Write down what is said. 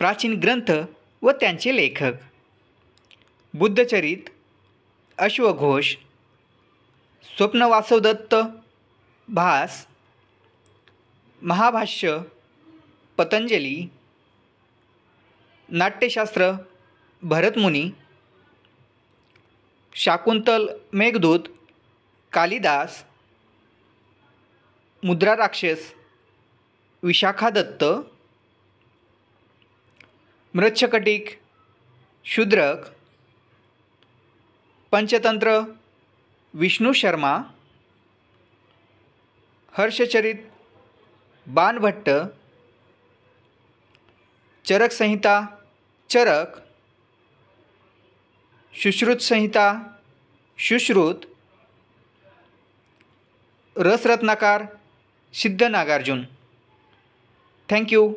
प्राचीन ग्रंथ व त्यांचे लेखक. बुद्धचरित अश्वघोष, स्वप्नवासवदत्त, भास, महाभाष्य पतंजली, नाट्यशास्त्र भरतमुनी, शाकुंतल मेघदूत कालिदास, मुद्रा राक्षस विशाखादत्त, मृच्छकटिक शूद्रक, पंचतंत्र विष्णु शर्मा, हर्षचरित बाणभट्ट, चरक संहिता चरक, सुश्रुत संहिता सुश्रुत, रसरत्नाकर सिद्ध नागार्जुन. थँक्यू.